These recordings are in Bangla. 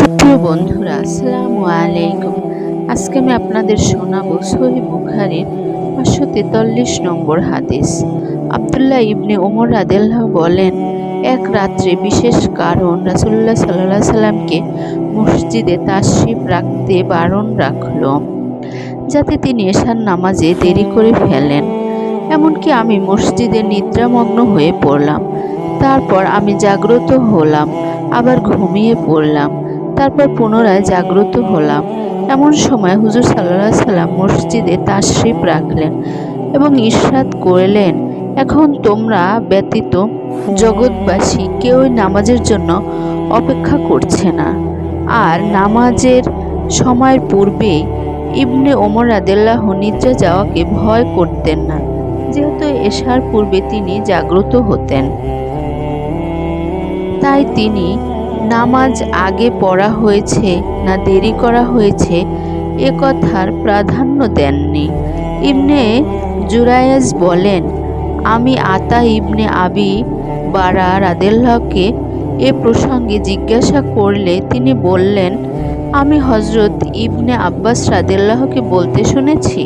সুপ্রিয় বন্ধুরা, আসসালামু আলাইকুম। আজকে আমি আপনাদের শোনাবো সহিহ বুখারীর 543 নম্বর হাদিস। আব্দুল্লাহ ইবনে ওমর রাদিয়াল্লাহু বলেন, এক রাত্রে বিশেষ কারণ রাসূলুল্লাহ সাল্লাল্লাহু আলাইহি সাল্লামকে মসজিদে তাশরিফ রাখতে বারণ রাখল, যাতে তিনি এশার নামাজে দেরি করে ফেলেন। এমনকি আমি মসজিদে নিদ্রামগ্ন হয়ে পড়লাম। তারপর আমি জাগ্রত হলাম, আবার ঘুমিয়ে পড়লাম, তারপর পুনরায় জাগ্রত হলাম। এমন সময় হুজুর সাল্লাল্লাহু আলাইহি সাল্লাম মসজিদে তাশরিফ রাখলেন এবং ইরশাদ করলেন, এখন তোমরা ব্যতীত জগৎবাসী কেউই নামাজের জন্য অপেক্ষা করছে না। আর নামাজের সময়ের পূর্বে ইবনে ওমর রাদিয়াল্লাহু নিদ্রা যাওয়াকে ভয় করতেন না, যেহেতু এশার পূর্বে তিনি জাগ্রত হতেন। তাই তিনি নামাজ আগে পড়া হয়েছে না দেরি করা হয়েছে এ কথার প্রাধান্য দেননি। ইবনে জুরায়েজ বলেন, আমি আতা ইবনে আবি বারা রাদিয়াল্লাহুকে এ প্রসঙ্গে জিজ্ঞাসা করলে তিনি বললেন, আমি হযরত ইবনে আব্বাস রাদিয়াল্লাহুকে বলতে শুনেছি,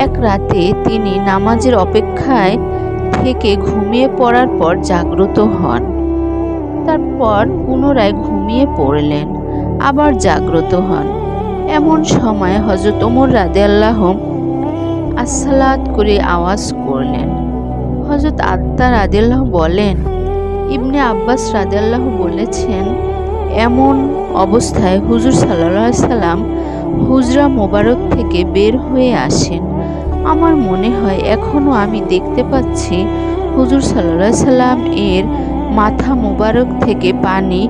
এক রাতে তিনি নামাজের অপেক্ষায় থেকে ঘুমিয়ে পড়ার পর জাগ্রত হন, তারপর পুনরায় ঘুমিয়ে পড়লেন, আবার জাগ্রত হন। এমন সময় হযরত ওমর রাদিয়াল্লাহু আসসালাত করে আওয়াজ করলেন। হযরত আত্তা রাদিয়াল্লাহু বলেন, ইবনে আব্বাস রাদিয়াল্লাহু বলেছেন, এমন অবস্থায় হুজুর সাল্লাল্লাহু আলাইহি সাল্লাম হুজরা মোবারক থেকে বের হয়ে আসেন। আমার মনে হয় এখনো আমি দেখতে পাচ্ছি হুজুর সাল্লাল্লাহু আলাইহি সাল্লাম এর মাথা মোবারক থেকে পানি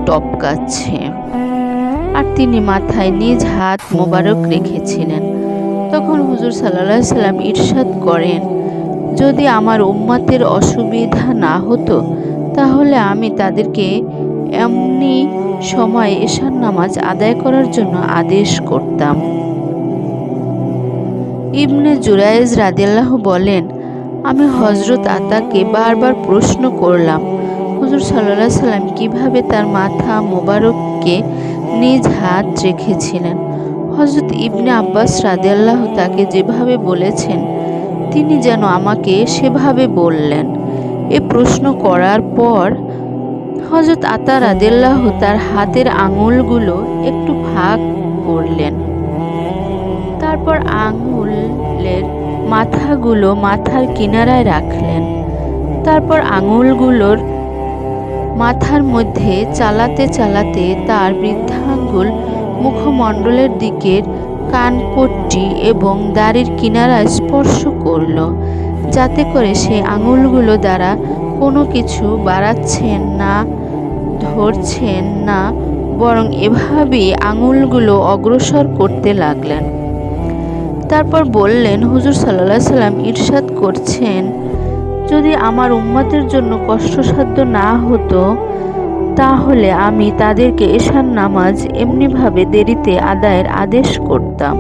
টপকাচ্ছে, আর তিনি মাথায় নিজ হাত মোবারক রেখেছিলেন। তখন হুজুর সাল্লাল্লাহু আলাইহি সাল্লাম ইরশাদ করেন, যদি আমার উম্মতের অসুবিধা না হতো তাহলে আমি তাদেরকে এমনি সময় এশার নামাজ আদায় করার জন্য আদেশ করতাম। ইবনে জুরায়েজ রাদিয়াল্লাহু বলেন, আমি হযরত আতাকে বারবার প্রশ্ন করলাম, হুজুর সাল্লাল্লাহু আলাইহি সাল্লাম কিভাবে তার মাথা মোবারককে নিজ হাত রেখেছিলেন। হযরত ইবনে আব্বাস রাদিয়াল্লাহু তাকে যেভাবে বলেছেন তিনি যেন আমাকে সেভাবে বললেন। এ প্রশ্ন করার পর হযরত আতা রাদিয়াল্লাহু তার হাতের আঙুলগুলো একটু ভাগ করলেন, তারপর আঙুলের মাথাগুলো মাথার কিনারায় রাখলেন, তারপর আঙুলগুলোর মাথার মধ্যে চালাতে চালাতে তার বৃদ্ধাঙ্গুল মুখমণ্ডলের দিকের কানপট্টি এবং দাড়ির কিনারায় স্পর্শ করল, যাতে করে সেই আঙুলগুলো দ্বারা কোনো কিছু বাড়াচ্ছেন না, ধরছেন না, বরং এভাবেই আঙুলগুলো অগ্রসর করতে লাগলেন। তারপর বললেন, হুজুর সাল্লাল্লাহু আলাইহি সাল্লাম ইরশাদ করছেন, যদি আমার উম্মতের জন্য কষ্টসাধ্য না হতো তাহলে আমি তাদেরকে এশার নামাজ এমনিভাবে দেরিতে আদায়ের আদেশ করতাম।